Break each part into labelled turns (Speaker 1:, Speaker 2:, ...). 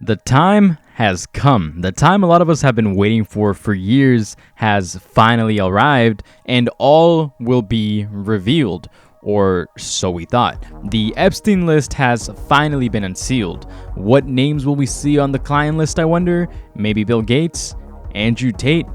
Speaker 1: The time has come. The time a lot of us have been waiting for years has finally arrived, and all will be revealed, or so we thought. The Epstein list has finally been unsealed. What names will we see on the client list, I wonder? Maybe Bill Gates, Andrew Tate,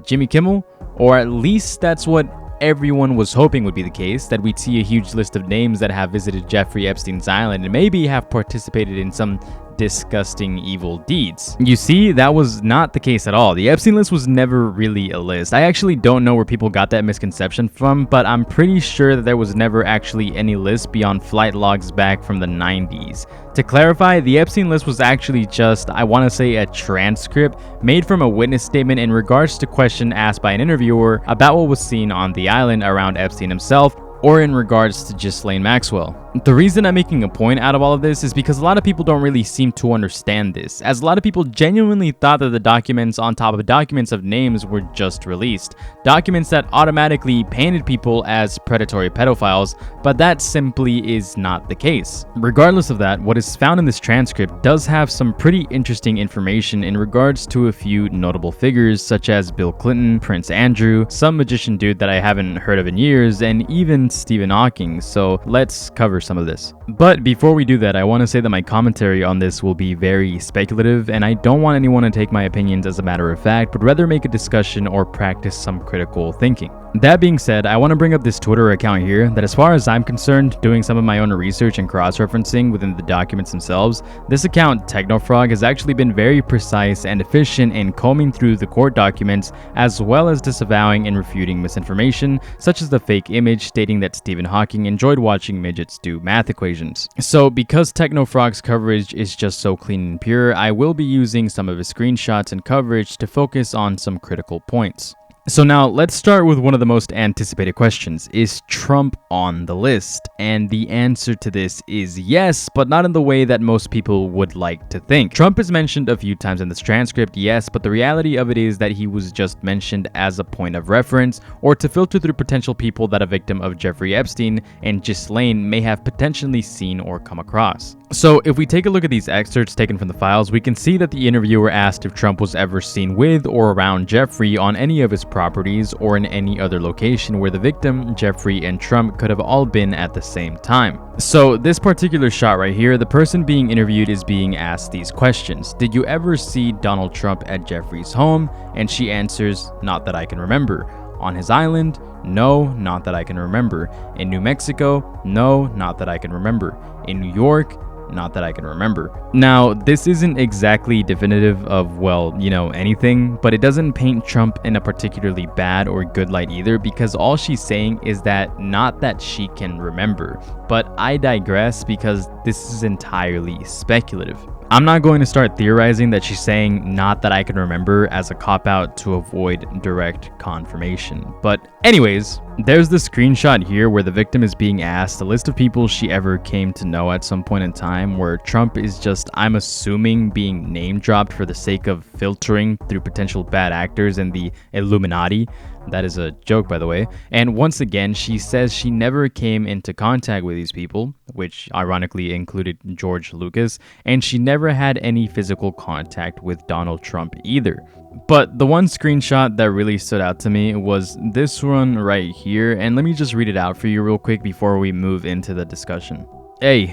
Speaker 1: Jimmy Kimmel, or at least that's what everyone was hoping would be the case, that we'd see a huge list of names that have visited Jeffrey Epstein's island and maybe have participated in some disgusting evil deeds. You see, that was not the case at all. The Epstein list was never really a list. I actually don't know where people got that misconception from, but I'm pretty sure that there was never actually any list beyond flight logs back from the 90s. To clarify, the Epstein list was actually just, I want to say, a transcript made from a witness statement in regards to question asked by an interviewer about what was seen on the island around Epstein himself, or in regards to Ghislaine Maxwell. The reason I'm making a point out of all of this is because a lot of people don't really seem to understand this, as a lot of people genuinely thought that the documents on top of documents of names were just released. Documents that automatically painted people as predatory pedophiles, but that simply is not the case. Regardless of that, what is found in this transcript does have some pretty interesting information in regards to a few notable figures such as Bill Clinton, Prince Andrew, some magician dude that I haven't heard of in years, and even Stephen Hawking, so let's cover some of this. But before we do that, I want to say that my commentary on this will be very speculative, and I don't want anyone to take my opinions as a matter of fact, but rather make a discussion or practice some critical thinking. That being said, I want to bring up this Twitter account here that, as far as I'm concerned, doing some of my own research and cross-referencing within the documents themselves, this account, Technofrog, has actually been very precise and efficient in combing through the court documents, as well as disavowing and refuting misinformation, such as the fake image stating that Stephen Hawking enjoyed watching midgets do math equations. So because Technofrog's coverage is just so clean and pure, I will be using some of his screenshots and coverage to focus on some critical points. So now let's start with one of the most anticipated questions. Is Trump on the list? And the answer to this is yes, but not in the way that most people would like to think. Trump is mentioned a few times in this transcript, yes, but the reality of it is that he was just mentioned as a point of reference, or to filter through potential people that a victim of Jeffrey Epstein and Ghislaine may have potentially seen or come across. So if we take a look at these excerpts taken from the files, we can see that the interviewer asked if Trump was ever seen with or around Jeffrey on any of his properties or in any other location where the victim, Jeffrey, and Trump could have all been at the same time. So this particular shot right here, the person being interviewed is being asked these questions. Did you ever see Donald Trump at Jeffrey's home? And she answers, not that I can remember. On his island? No, not that I can remember. In New Mexico? No, not that I can remember. In New York? Not that I can remember. Now, this isn't exactly definitive of, well, anything, but it doesn't paint Trump in a particularly bad or good light either, because all she's saying is that not that she can remember. But I digress, because this is entirely speculative. I'm not going to start theorizing that she's saying not that I can remember as a cop-out to avoid direct confirmation. But anyways, there's the screenshot here where the victim is being asked a list of people she ever came to know at some point in time, where Trump is just, I'm assuming, being name dropped for the sake of filtering through potential bad actors and the Illuminati. That is a joke, by the way. And once again, she says she never came into contact with these people, which ironically included George Lucas, and she never had any physical contact with Donald Trump either. But the one screenshot that really stood out to me was this one right here, and let me just read it out for you real quick before we move into the discussion. Hey,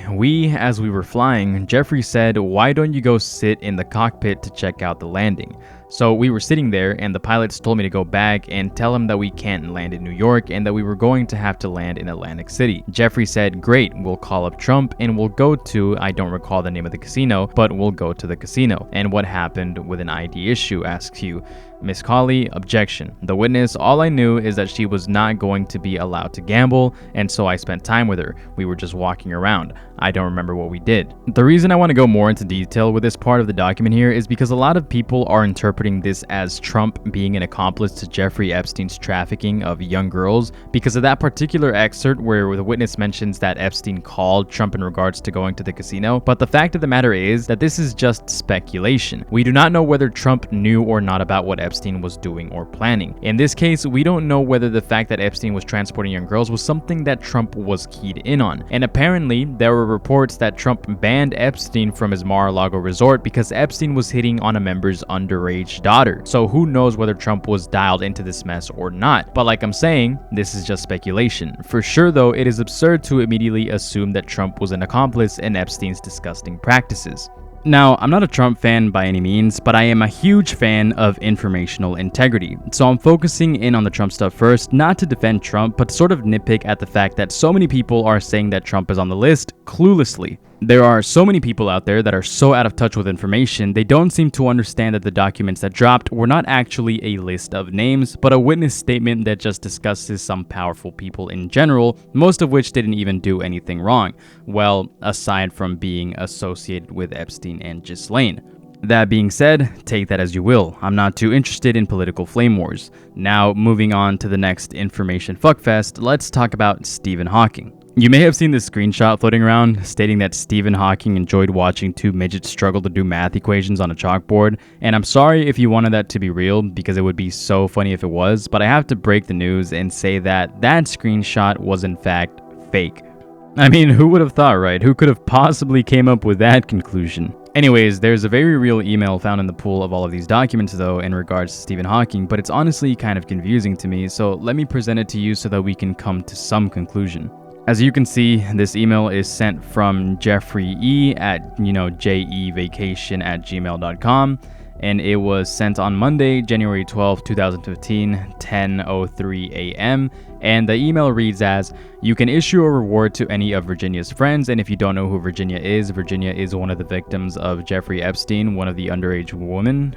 Speaker 1: as we were flying, Jeffrey said, why don't you go sit in the cockpit to check out the landing? So we were sitting there, and the pilots told me to go back and tell him that we can't land in New York and that we were going to have to land in Atlantic City. Jeffrey said, great, we'll call up Trump and we'll go to, I don't recall the name of the casino, but we'll go to the casino. And what happened with an ID issue, asks you. Miss Colley, objection. The witness, all I knew is that she was not going to be allowed to gamble, and so I spent time with her. We were just walking around. I don't remember what we did. The reason I want to go more into detail with this part of the document here is because a lot of people are interpreting interpreting this as Trump being an accomplice to Jeffrey Epstein's trafficking of young girls because of that particular excerpt where the witness mentions that Epstein called Trump in regards to going to the casino. But the fact of the matter is that this is just speculation. We do not know whether Trump knew or not about what Epstein was doing or planning. In this case, we don't know whether the fact that Epstein was transporting young girls was something that Trump was keyed in on. And apparently, there were reports that Trump banned Epstein from his Mar-a-Lago resort because Epstein was hitting on a member's underage daughter. So who knows whether Trump was dialed into this mess or not. But like I'm saying, this is just speculation. For sure though, it is absurd to immediately assume that Trump was an accomplice in Epstein's disgusting practices. Now, I'm not a Trump fan by any means, but I am a huge fan of informational integrity. So I'm focusing in on the Trump stuff first, not to defend Trump, but to sort of nitpick at the fact that so many people are saying that Trump is on the list cluelessly. There are so many people out there that are so out of touch with information, they don't seem to understand that the documents that dropped were not actually a list of names, but a witness statement that just discusses some powerful people in general, most of which didn't even do anything wrong. Well, aside from being associated with Epstein and Ghislaine. That being said, take that as you will. I'm not too interested in political flame wars. Now, moving on to the next information fuckfest, let's talk about Stephen Hawking. You may have seen this screenshot floating around stating that Stephen Hawking enjoyed watching two midgets struggle to do math equations on a chalkboard, and I'm sorry if you wanted that to be real because it would be so funny if it was, but I have to break the news and say that that screenshot was in fact fake. I mean, who would have thought, right? Who could have possibly came up with that conclusion? Anyways, there's a very real email found in the pool of all of these documents though in regards to Stephen Hawking, but it's honestly kind of confusing to me, so let me present it to you so that we can come to some conclusion. As you can see, this email is sent from Jeffrey E at, jevacation@gmail.com, and it was sent on Monday, January 12, 2015, 10:03 a.m., and the email reads as, "You can issue a reward to any of Virginia's friends," and if you don't know who Virginia is one of the victims of Jeffrey Epstein, one of the underage women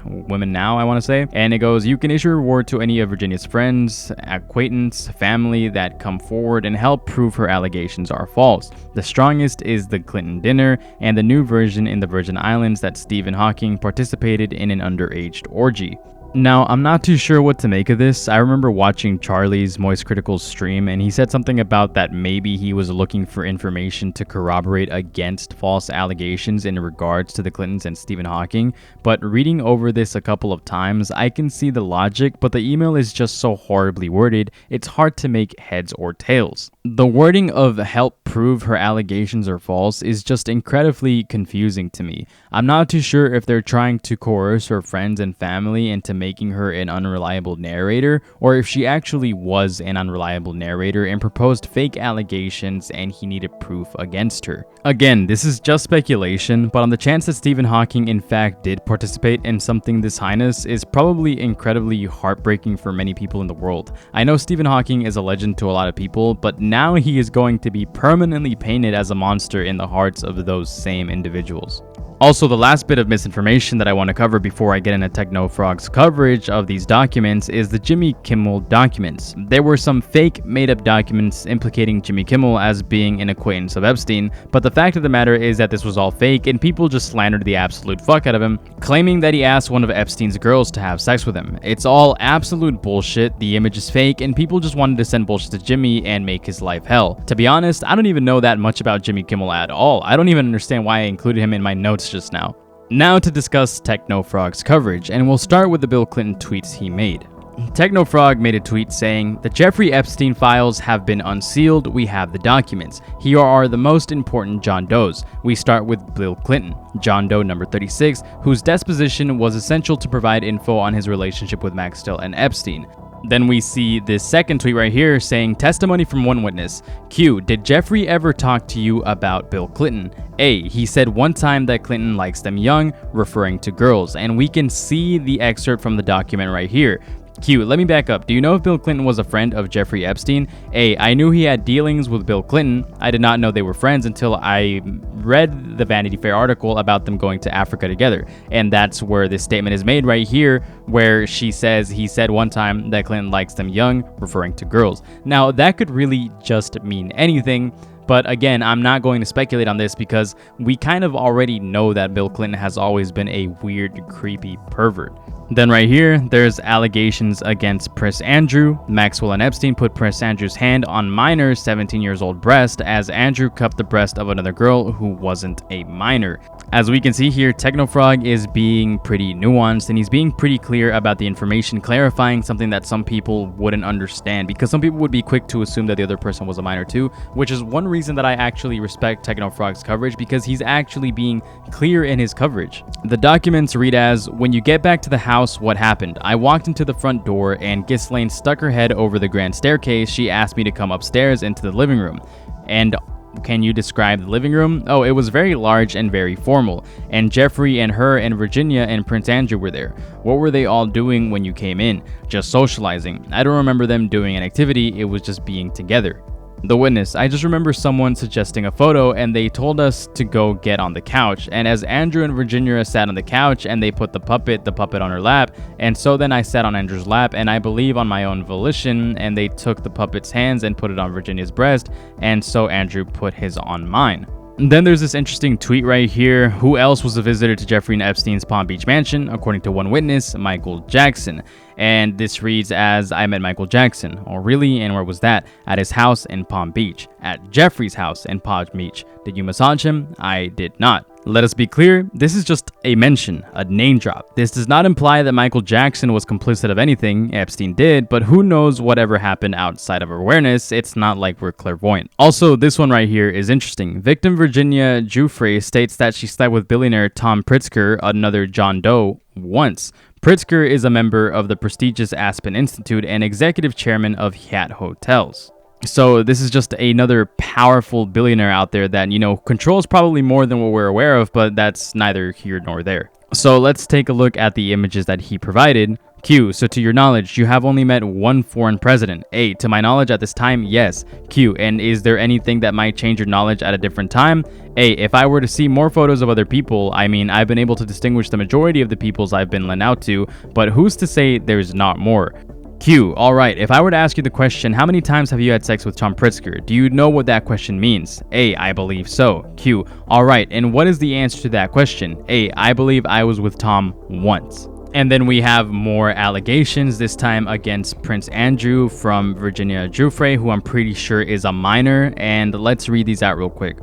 Speaker 1: now, I want to say, and it goes, "You can issue a reward to any of Virginia's friends, acquaintance, family that come forward and help prove her allegations are false. The strongest is the Clinton dinner, and the new version in the Virgin Islands that Stephen Hawking participated in an underage orgy." Now, I'm not too sure what to make of this. I remember watching Charlie's Moist Critical's stream, and he said something about that maybe he was looking for information to corroborate against false allegations in regards to the Clintons and Stephen Hawking, but reading over this a couple of times, I can see the logic, but the email is just so horribly worded, it's hard to make heads or tails. The wording of "help prove her allegations are false" is just incredibly confusing to me. I'm not too sure if they're trying to coerce her friends and family into making her an unreliable narrator, or if she actually was an unreliable narrator and proposed fake allegations and he needed proof against her. Again, this is just speculation, but on the chance that Stephen Hawking in fact did participate in something this heinous is probably incredibly heartbreaking for many people in the world. I know Stephen Hawking is a legend to a lot of people, but now he is going to be permanently painted as a monster in the hearts of those same individuals. Also, the last bit of misinformation that I want to cover before I get into TechnoFrog's coverage of these documents is the Jimmy Kimmel documents. There were some fake, made-up documents implicating Jimmy Kimmel as being an acquaintance of Epstein, but the fact of the matter is that this was all fake and people just slandered the absolute fuck out of him, claiming that he asked one of Epstein's girls to have sex with him. It's all absolute bullshit, the image is fake, and people just wanted to send bullshit to Jimmy and make his life hell. To be honest, I don't even know that much about Jimmy Kimmel at all. I don't even understand why I included him in my notes just now. Now to discuss TechnoFrog's coverage, and we'll start with the Bill Clinton tweets he made. TechnoFrog made a tweet saying, "The Jeffrey Epstein files have been unsealed, we have the documents. Here are the most important John Does. We start with Bill Clinton, John Doe number 36, whose deposition was essential to provide info on his relationship with Maxwell and Epstein." Then we see this second tweet right here saying, "Testimony from one witness. Q, did Jeffrey ever talk to you about Bill Clinton? A, he said one time that Clinton likes them young, referring to girls." And we can see the excerpt from the document right here. Q, let me back up. Do you know if Bill Clinton was a friend of Jeffrey Epstein? A, I knew he had dealings with Bill Clinton. I did not know they were friends until I read the Vanity Fair article about them going to Africa together. And that's where this statement is made right here, where she says he said one time that Clinton likes them young, referring to girls. Now, that could really just mean anything. But again, I'm not going to speculate on this because we kind of already know that Bill Clinton has always been a weird, creepy pervert. Then right here, there's allegations against Prince Andrew. Maxwell and Epstein put Prince Andrew's hand on minor's 17 years old breast as Andrew cupped the breast of another girl who wasn't a minor. As we can see here, Technofrog is being pretty nuanced and he's being pretty clear about the information, clarifying something that some people wouldn't understand, because some people would be quick to assume that the other person was a minor too, which is one reason that I actually respect Technofrog's coverage, because he's actually being clear in his coverage. The documents read as, "When you get back to the house, what happened? I walked into the front door and Ghislaine stuck her head over the grand staircase. She asked me to come upstairs into the living room. And can you describe the living room? Oh, it was very large and very formal. And Jeffrey and her and Virginia and Prince Andrew were there. What were they all doing when you came in? Just socializing. I don't remember them doing an activity. It was just being together." The witness: "I just remember someone suggesting a photo and they told us to go get on the couch. And as Andrew and Virginia sat on the couch and they put the puppet on her lap. And so then I sat on Andrew's lap and I believe on my own volition, and they took the puppet's hands and put it on Virginia's breast. And so Andrew put his on mine." And then there's this interesting tweet right here. Who else was a visitor to Jeffrey and Epstein's Palm Beach mansion? According to one witness, Michael Jackson. And this reads as, "I met Michael Jackson." Oh, really? And where was that? At his house in Palm Beach. At Jeffrey's house in Palm Beach. Did you massage him? I did not. Let us be clear, this is just a mention, a name drop. This does not imply that Michael Jackson was complicit of anything. Epstein did, but who knows whatever happened outside of awareness. It's not like we're clairvoyant. Also, this one right here is interesting. Victim Virginia Giuffre states that she slept with billionaire Tom Pritzker, another John Doe, once. Pritzker is a member of the prestigious Aspen Institute and executive chairman of Hyatt Hotels. So this is just another powerful billionaire out there that, controls probably more than what we're aware of, but that's neither here nor there. So let's take a look at the images that he provided. Q. So to your knowledge, you have only met one foreign president. A. To my knowledge at this time, yes. Q. And is there anything that might change your knowledge at a different time? A. If I were to see more photos of other people, I've been able to distinguish the majority of the peoples I've been lent out to, but who's to say there's not more? Q. Alright, if I were to ask you the question, how many times have you had sex with Tom Pritzker? Do you know what that question means? A. I believe so. Q. Alright, and what is the answer to that question? A. I believe I was with Tom once. And then we have more allegations, this time against Prince Andrew from Virginia Giuffre, who I'm pretty sure is a minor, and let's read these out real quick.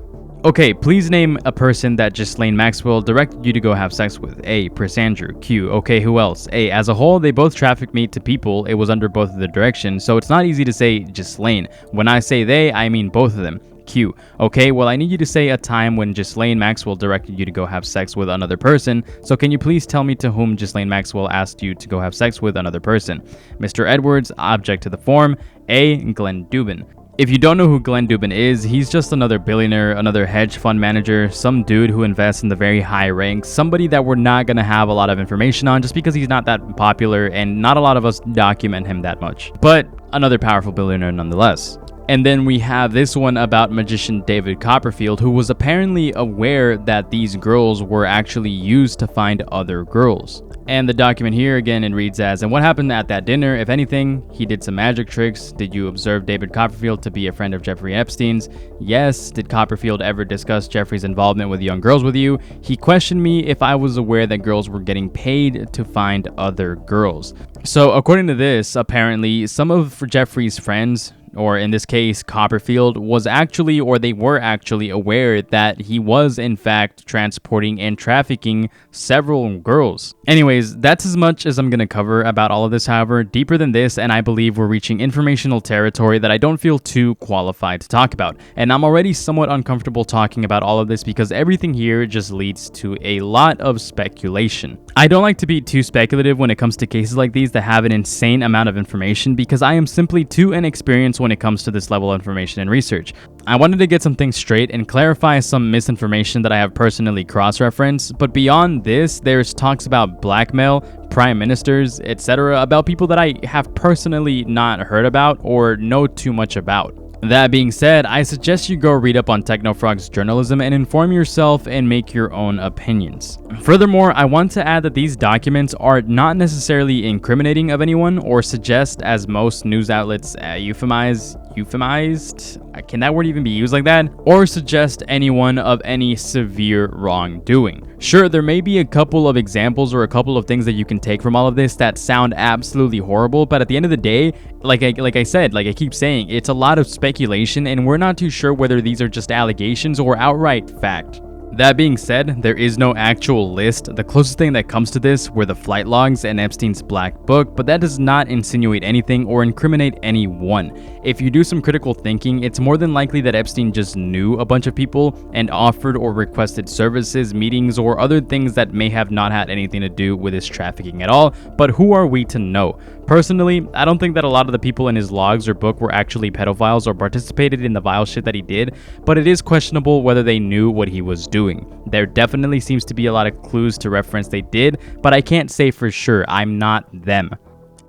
Speaker 1: Okay, please name a person that Ghislaine Maxwell directed you to go have sex with. A. Prince Andrew. Q. Okay, who else? A. As a whole, they both trafficked me to people. It was under both of their directions, so it's not easy to say Ghislaine. When I say they, I mean both of them. Q. Okay, well, I need you to say a time when Ghislaine Maxwell directed you to go have sex with another person, so can you please tell me to whom Ghislaine Maxwell asked you to go have sex with another person? Mr. Edwards, object to the form. A. Glenn Dubin. If you don't know who Glenn Dubin is, he's just another billionaire, another hedge fund manager, some dude who invests in the very high ranks, somebody that we're not going to have a lot of information on just because he's not that popular and not a lot of us document him that much. But another powerful billionaire nonetheless. And then we have this one about magician David Copperfield, who was apparently aware that these girls were actually used to find other girls. And the document here, again, it reads as, "And what happened at that dinner? If anything, he did some magic tricks. Did you observe David Copperfield to be a friend of Jeffrey Epstein's? Yes. Did Copperfield ever discuss Jeffrey's involvement with young girls with you? He questioned me if I was aware that girls were getting paid to find other girls." So according to this, apparently some of Jeffrey's friends, or in this case Copperfield, they were actually aware that he was in fact transporting and trafficking several girls. Anyways, that's as much as I'm going to cover about all of this. However, deeper than this, and I believe we're reaching informational territory that I don't feel too qualified to talk about. And I'm already somewhat uncomfortable talking about all of this because everything here just leads to a lot of speculation. I don't like to be too speculative when it comes to cases like these that have an insane amount of information because I am simply too inexperienced when it comes to this level of information and research. I wanted to get some things straight and clarify some misinformation that I have personally cross-referenced, but beyond this, there's talks about blackmail, prime ministers, etc., about people that I have personally not heard about or know too much about. That being said, I suggest you go read up on Technofrog's journalism and inform yourself and make your own opinions. Furthermore, I want to add that these documents are not necessarily incriminating of anyone or suggest, as most news outlets euphemize, euphemized, can that word even be used like that, or suggest anyone of any severe wrongdoing. Sure, there may be a couple of examples or a couple of things that you can take from all of this that sound absolutely horrible, but at the end of the day, like I keep saying, it's a lot of speculation, and we're not too sure whether these are just allegations or outright fact. That being said, there is no actual list. The closest thing that comes to this were the flight logs and Epstein's black book, but that does not insinuate anything or incriminate anyone. If you do some critical thinking, it's more than likely that Epstein just knew a bunch of people and offered or requested services, meetings, or other things that may have not had anything to do with his trafficking at all, but who are we to know? Personally, I don't think that a lot of the people in his logs or book were actually pedophiles or participated in the vile shit that he did, but it is questionable whether they knew what he was doing. There definitely seems to be a lot of clues to reference they did, but I can't say for sure. I'm not them.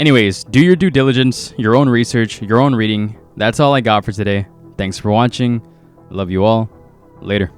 Speaker 1: Anyways, do your due diligence, your own research, your own reading. That's all I got for today. Thanks for watching. Love you all. Later.